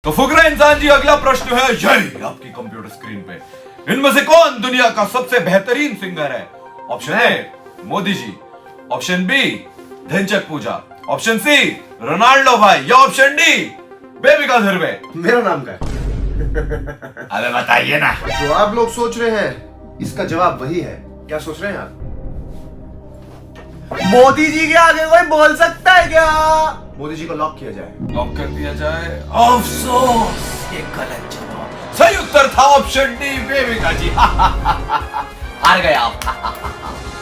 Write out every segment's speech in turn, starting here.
तो फुकरा इंसान जी, अगला प्रश्न है यही आपकी कंप्यूटर स्क्रीन पे। इनमें से कौन दुनिया का सबसे बेहतरीन सिंगर है? Option A Modi ji, option B Dhinchak Pooja, option C Ronaldo भाई, या ऑप्शन डी बेबिका धरवे। मेरा नाम क्या है? अरे बताइए ना। जो आप लोग सोच रहे हैं इसका जवाब वही है। क्या सोच रहे हैं आप? मोदी जी के आगे कोई बोल सकता है क्या? मोदी जी को लॉक किया जाए। लॉक कर दिया जाए। अफसोस, ये गलत जवाब। सही उत्तर था ऑप्शन डी बेबिका जी। हार गए आप।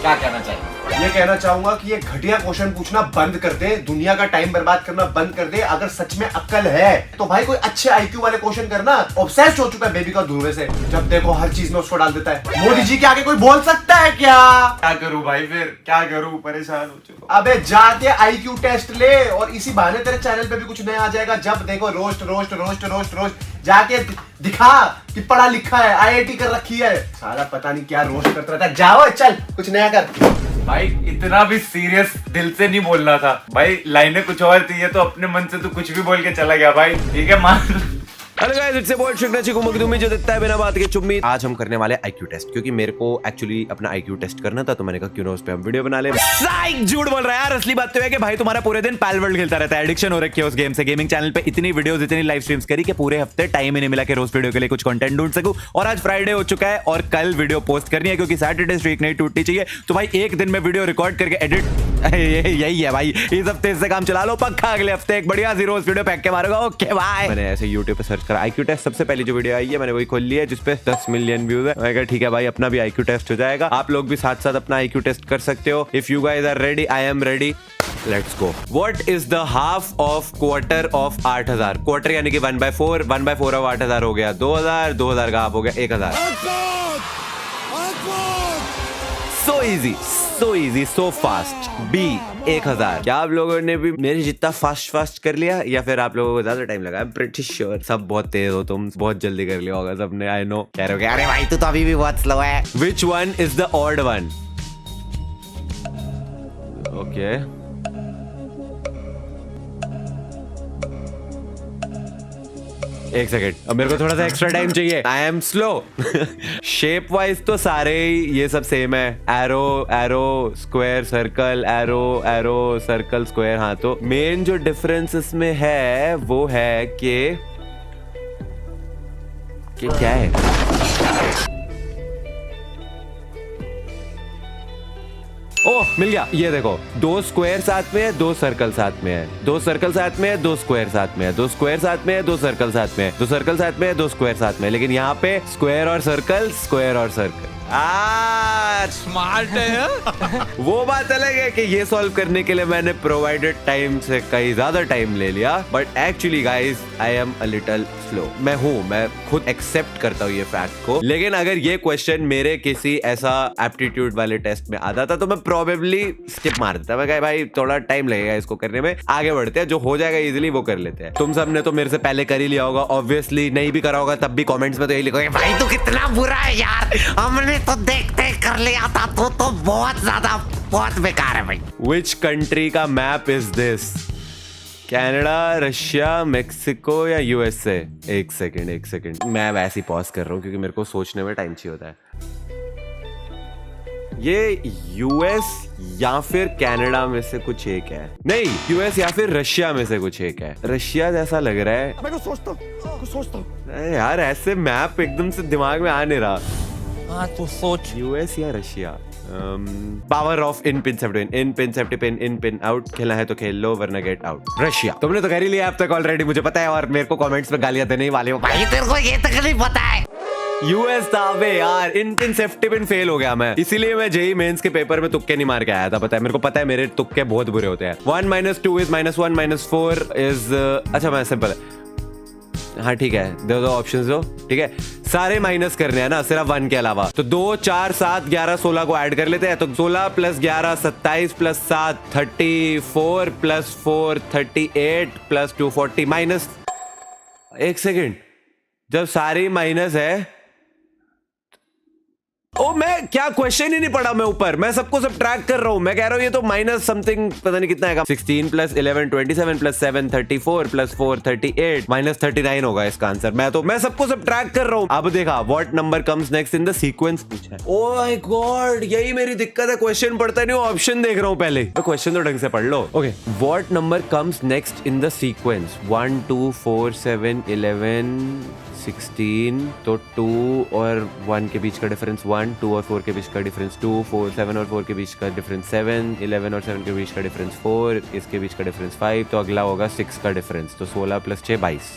क्या कहना चाहिए? ये कहना चाहूंगा कि ये घटिया क्वेश्चन पूछना बंद कर दे, दुनिया का टाइम बर्बाद करना बंद कर दे। अगर सच में अक्ल है तो भाई कोई अच्छे आईक्यू वाले क्वेश्चन करना। ऑब्सेस्ड हो चुका है बेबिका धुर्वे से, जब देखो हर चीज में उसको डाल देता है। मोदी जी के आगे कोई बोल सकता है क्या? क्या करूं भाई, फिर क्या करूं, परेशान हो चुका। अबे जाके आईक्यू टेस्ट ले और इसी बहाने तेरे चैनल पे भी कुछ नया आ जाएगा। जब देखो roast roast roast roast roast, जाके दिखा कि पढ़ा लिखा है, आईआईटी कर रखी है। सारा पता नहीं क्या रोस्ट करता रहता है। जाओ चल कुछ नया कर। भाई इतना भी सीरियस दिल से नहीं बोलना था भाई, लाइनें कुछ और थी, ये तो अपने मन से तो कुछ भी बोल के चला गया भाई। ठीक है मान। हेलो गाइस, इट्स बोल्ड शुक्राची को मखदूमी जो देता है बिना बात के चुम्मी। आज हम करने वाले आईक्यू टेस्ट, क्योंकि मेरे को एक्चुअली अपना आईक्यू टेस्ट करना था, तो मैंने कहा क्यों ना उस पे हम वीडियो बना ले। साइक झूठ बोल रहा है यार, असली बात तो है कि भाई तुम्हारा पूरे दिन पैल वर्ल्ड खेलता रहता है, एडिक्शन हो रखी है उस गेम से। गेमिंग चैनल पे इतनी वीडियोस, इतनी लाइव स्ट्रीम्स करी कि पूरे हफ्ते टाइम ही नहीं मिला कि रोज वीडियो के लिए कुछ कंटेंट ढूंढ सकूं। और आज फ्राइडे हो चुका है और कल वीडियो पोस्ट करनी है, क्योंकि सैटरडे स्ट्रीक नहीं टूटनी चाहिए। तो भाई एक दिन में वीडियो रिकॉर्ड करके एडिट, यही है भाई। इस हफ्ते इससे काम चला लो, पक्का अगले हफ्ते एक बढ़िया सी रोज वीडियो पैक के मारूंगा। Okay bye. मैंने ऐसे यूट्यूब पे सर्च करा आईक्यू टेस्ट, सबसे पहली जो वीडियो आई है मैंने वही खोल लिया है जिसपे 10 मिलियन व्यूज है। मैं कहा ठीक है भाई, अपना भी आईक्यू टेस्ट हो जाएगा। आप लोग भी साथ साथ अपना आईक्यू टेस्ट कर सकते हो। If you guys are ready, I am ready, let's go. What is the half of quarter of 8000? Quarter यानी कि 1/4, 1/4 ऑफ 8000 हो गया 2000, 2000 का हाफ हो गया 1000। So easy, so fast. B 1000। क्या आप लोगों ने भी मेरे जितना फास्ट कर लिया, या फिर आप लोगों को ज्यादा टाइम लगा? आई एम प्रीटी श्योर सब बहुत तेज हो, तुम बहुत जल्दी कर लिया होगा सबने। आई नो कह रहे हो अरे भाई तू तो अभी भी बहुत स्लो है। Which one is the odd one? Okay एक सेकेंड, अब मेरे को थोड़ा सा एक्स्ट्रा टाइम चाहिए। I am slow. Shape wise तो सारे ये सब सेम है, arrow arrow square circle, arrow arrow circle square. हाँ तो मेन जो डिफरेंस इसमें है वो है कि क्या है? ओह मिल गया, ये देखो, 2 स्क्वायर साथ में है, 2 सर्कल साथ में है, 2 सर्कल साथ में है, 2 स्क्वायर साथ में है, 2 स्क्वायर साथ में है, 2 सर्कल साथ में है, 2 सर्कल साथ में है, 2 स्क्वायर साथ में है। लेकिन यहाँ पे स्क्वायर और सर्कल, स्क्वायर और सर्कल। स्मार्ट है। वो बात अलग है कि ये सॉल्व करने के लिए मैंने प्रोवाइडेड टाइम से कहीं ज्यादा टाइम ले लिया, but actually guys I am a little slow. मैं खुद एक्सेप्ट करता हूँ ये फैक्ट को। लेकिन अगर ये क्वेश्चन मेरे किसी ऐसा एप्टीट्यूड वाले टेस्ट में आता था तो मैं प्रोबेबली स्किप मार देता। मैं कहा भाई थोड़ा टाइम लगेगा इसको करने में, आगे बढ़ते हैं, जो हो जाएगा इजीली वो कर लेते हैं। तुम सबने तो मेरे से पहले कर ही लिया होगा ऑब्वियसली, नहीं भी करा होगा तब भी कमेंट्स में तो यही लिखोगे भाई तू कितना बुरा है यार, हमने तो देखते कर लिया था, तो बहुत ज्यादा बहुत बेकार है भाई। Which country का map is this? Canada, Russia, Mexico या यूएसए? एक सेकेंड, मैं वैसे ही पॉज कर रहा हूँ क्योंकि मेरे को सोचने में टाइम चाहिए होता है। ये यूएस या फिर कनाडा में से कुछ एक है। नहीं, यूएस या फिर रशिया में से कुछ एक है। रशिया जैसा लग रहा है। मैं कुछ सोचता हूँ यार, ऐसे मैप एकदम से दिमाग में आ नहीं रहा। हाँ तो सोच, यूएस या Russia. Power of in pin safety pin, in pin safety pin, in pin out. खेलना है तो खेल लो वरना गेट आउट। रशिया। तुमने तो कर ही लिया अब तक ऑलरेडी, मुझे पता है, और मेरे को कमेंट्स में गालियां देने ही वाले हो भाई, तेरे को ये तक नहीं पता है। यूएस था बे यार, इन पिन सेफ्टी पिन फेल हो गया मैं, इसीलिए मैं जेई मेंस के पेपर में तुक्के नहीं मार के आया था। पता है मेरे को, पता है मेरे तुक्के बहुत बुरे होते हैं। 1 - 2 इज -1 - 4 इज अच्छा मैं सिंपल है। हाँ ठीक है, दो ऑप्शंस दो, ठीक है। सारे माइनस करने हैं ना, सिर्फ 1 के अलावा। तो 2 4 7 11 16 को ऐड कर लेते हैं। तो 16 + 11 27 + 7 34 + 4 38 + 2 40 माइनस। एक सेकेंड, जब सारे माइनस है, ओ मैं क्या क्वेश्चन ही नहीं पढ़ा मैं ऊपर, मैं सबको सब ट्रैक कर रहा हूँ। मैं कह रहा हूँ ये तो माइनस समथिंग पता नहीं कितना है, 16 प्लस 11 27 प्लस 7 34 प्लस 4 38 माइनस 39 होगा इसका आंसर। मैं सबको सब ट्रैक कर रहा हूँ। अब देखा what number comes next in the sequence पूछा है। ओह माय गॉड, यही मेरी दिक्कत है, क्वेश्चन पढ़ता नहीं हूँ, ऑप्शन देख रहा हूँ पहले। तो क्वेश्चन तो ढंग से पढ़ लो। Okay, what number comes next in the sequence 1 2 4 7 11 16, तो 2 और 1 के बीच का डिफरेंस 1, 2 और 4 के बीच का डिफरेंस 2, 4 7 और 4 के बीच का डिफरेंस 7, 11 और 7 के बीच का डिफरेंस 4, इसके बीच का डिफरेंस 5, तो अगला होगा 6 का डिफरेंस, तो 16 प्लस 6 22।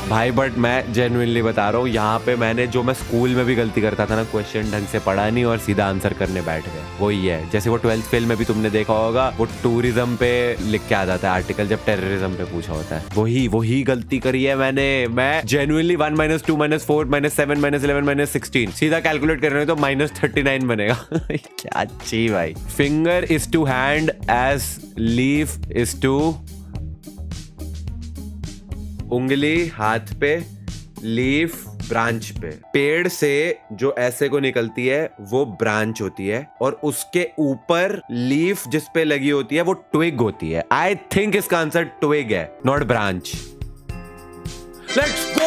भाई बट मैं जेन्युइनली बता रहा हूँ, यहाँ पे मैंने जो मैं स्कूल में भी गलती करता था ना, क्वेश्चन ढंग से पढ़ा नहीं और सीधा आंसर करने बैठ गए, वही है। जैसे वो 12th फेल में भी तुमने देखा होगा, वो टूरिज्म पे लिख के आ जाता है आर्टिकल जब टेररिज्म पे पूछा होता है, वही गलती करी है मैंने। मैं जेन्युइनली 1 - 2 - 4 - 7 - 11 - 16 सीधा कैलकुलेट कर रहे हो तो -39 बनेगा। क्या अच्छी भाई। Finger is to hand as leaf is to, उंगली हाथ पे, लीफ ब्रांच पे। पेड़ से जो ऐसे को निकलती है वो ब्रांच होती है और उसके ऊपर लीफ जिस पे लगी होती है वो ट्विग होती है। आई थिंक इसका आंसर ट्विग है, नॉट ब्रांच। लेट्स गो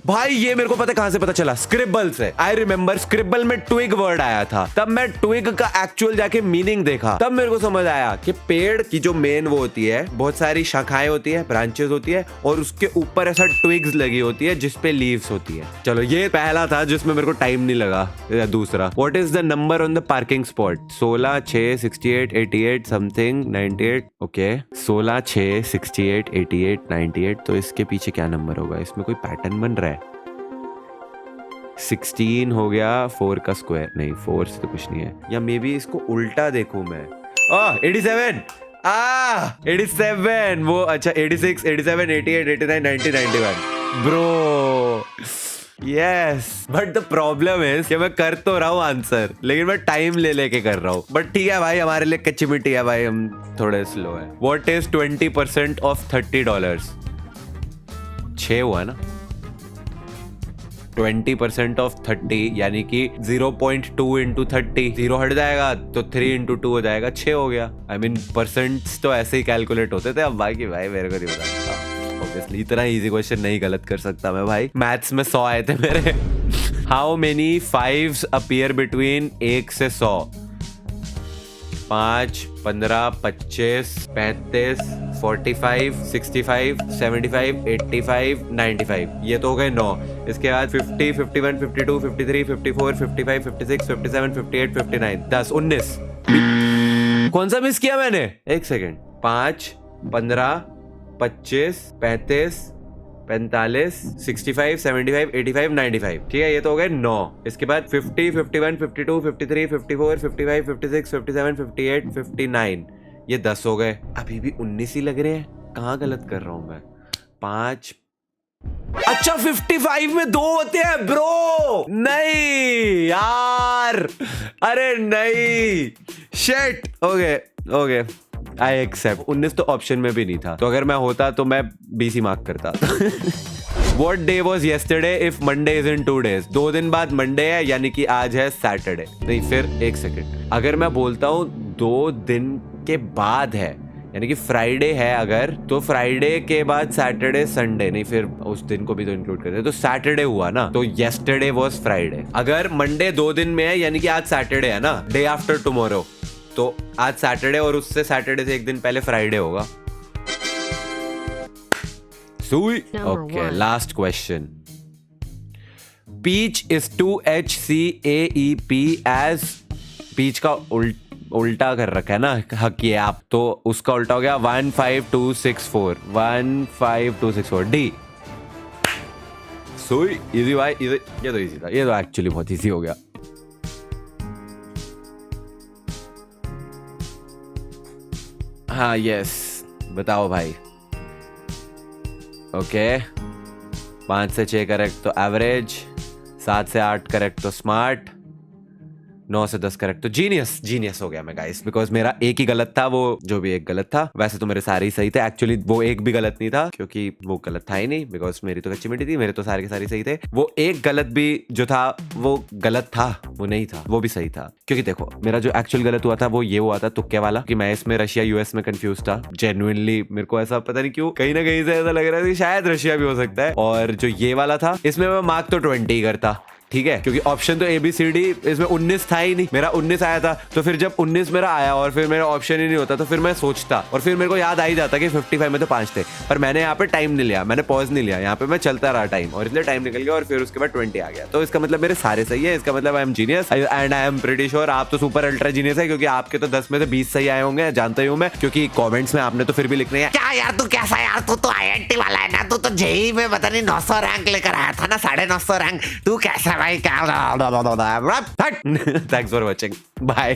भाई, ये मेरे को पता कहां से पता चला, स्क्रिबल से। आई रिमेम्बर स्क्रिबल में ट्विग वर्ड आया था, तब मैं ट्विग का एक्चुअल जाके मीनिंग देखा, तब मेरे को समझ आया कि पेड़ की जो मेन वो होती है, बहुत सारी शाखाएं होती है, ब्रांचेस होती है और उसके ऊपर ऐसा ट्विग्स लगी होती है जिसपे लीव्स होती है। चलो ये पहला था जिसमें मेरे को टाइम नहीं लगा। दूसरा, what is the number on the parking spot? 16 6 68 88 something 98। Okay, 16 6 68 88 98, तो इसके पीछे क्या नंबर होगा? इसमें कोई पैटर्न बन रहा है। 16 हो गया 4 का स्क्वायर, नहीं 4 से तो कुछ नहीं है, या मे बी इसको उल्टा देखूं मैं। 87 87 वो, अच्छा 86 87 88 89 90 91 bro. Yes, but the problem is कि मैं कर तो रहा हूँ आंसर, लेकिन मैं टाइम ले लेके कर रहा हूँ। बट ठीक है भाई, हमारे लिए कच्ची मिट्टी है भाई, हम थोड़े स्लो है। What is 20% of $30? 6 हुआ ना, 20% ऑफ 30 यानी कि 0.2 इंटू 30, 0 हट जाएगा तो 3 इंटू 2 हो जाएगा, 6 हो गया। आई मीन परसेंट्स तो ऐसे ही कैलकुलेट होते थे, अब बाकी भाई मेरे को नहीं पता। ऑब्वियसली इतना इजी क्वेश्चन नहीं गलत कर सकता मैं भाई, मैथ्स में 100 आए थे मेरे। How many 5s appear between 1 से 100? 5 15 25 35 45 65 75 85 95, ये तो हो गए 9। इसके बाद 50 51 52 53 54 55 56 57 58 59 10 19। कौन सा मिस किया मैंने? एक सेकेंड। 5 15 25 35 45 65 75 85 95, ठीक है, ये तो हो गए 9। इसके बाद 50 51 52 53 54 55 56 57 58 59, ये 10 हो गए। अभी भी 19 ही लग रहे हैं, कहाँ गलत कर रहा हूं मैं? 5, अच्छा 55 में 2 होते हैं ब्रो। नहीं यार, अरे नहीं, शिट। Okay I accept. 19 तो ऑप्शन में भी नहीं था, तो अगर मैं होता तो मैं 20 ही मार्क करता। What day was yesterday if Monday is in 2 days? 2 दिन बाद मंडे है, यानी कि आज है सैटरडे। नहीं, फिर एक सेकंड, अगर मैं बोलता हूँ 2 दिन के बाद है, यानी कि फ्राइडे है अगर, तो फ्राइडे के बाद सैटरडे संडे, नहीं फिर उस दिन को भी तो इंक्लूड करते हैं, तो सैटरडे हुआ ना, तो yesterday was फ्राइडे। अगर मंडे 2 दिन में है, यानी कि आज सैटरडे है ना, डे आफ्टर टुमारो, तो आज सैटरडे और उससे सैटरडे से एक दिन पहले फ्राइडे होगा। सुई। Okay, last question. Peach is to HCAEP as, peach का उल्टा कर रखा है ना हकी आप, तो उसका उल्टा हो गया 15264 15264 डी। सुई। इजी भाई, इजी, ये तो इजी था, ये तो एक्चुअली बहुत इजी हो गया। हाँ यस, बताओ भाई। ओके, 5 से 6 करेक्ट तो एवरेज, 7 से 8 करेक्ट तो स्मार्ट, 9 से 10 करेक्ट, तो जीनियस हो गया मैं गाइस, बिकॉज मेरा एक ही गलत था, वो जो भी एक गलत था। वैसे तो मेरे सारे ही सही थे, एक्चुअली वो एक भी गलत नहीं था क्योंकि वो गलत था ही नहीं, बिकॉज मेरी तो कच्ची मिट्टी थी, मेरे तो सारे के सारे सही थे। वो एक गलत भी जो था वो गलत था, वो नहीं था, वो भी सही था। क्योंकि देखो मेरा जो एक्चुअल गलत हुआ था वो ये हुआ था तुक्के वाला, कि मैं इसमें रशिया यूएस में कंफ्यूज था। जेन्युइनली मेरे को ऐसा पता नहीं क्यों कहीं ना कहीं से ऐसा लग रहा था कि शायद रशिया भी हो सकता है। और जो ये वाला था इसमें मैं मार्क तो 20 करता, ठीक है, क्योंकि ऑप्शन तो ABCD इसमें 19 था ही नहीं, मेरा 19 आया था। तो फिर जब 19 मेरा आया और फिर मेरा ऑप्शन ही नहीं होता तो फिर मैं सोचता, और फिर मेरे को याद आ ही जाता कि 55 में तो 5 थे। पर मैंने यहाँ पे टाइम नहीं लिया, मैंने पॉज नहीं लिया, यहाँ पे मैं चलता रहा टाइम, और इसलिए टाइम निकल गया और फिर उसके बाद 20 आ गया। तो इसका मतलब मेरे सारे सही है, इसका मतलब I am genius and I am pretty sure आप तो सुपर अल्ट्रा जीनियस है, क्योंकि आपके तो 10 में से 20 सही आए होंगे, जानता ही हूँ मैं, क्योंकि कॉमेंट्स में आपने तो फिर भी लिखने हैं क्या यार तू कैसा यार, तू तो IIT वाला है ना, तू तो जेई में पता नहीं 900 रैंक लेकर आया था ना, 950 रैंक। तू कैसा भाई, क्या थैंक्स फॉर वॉचिंग, बाय।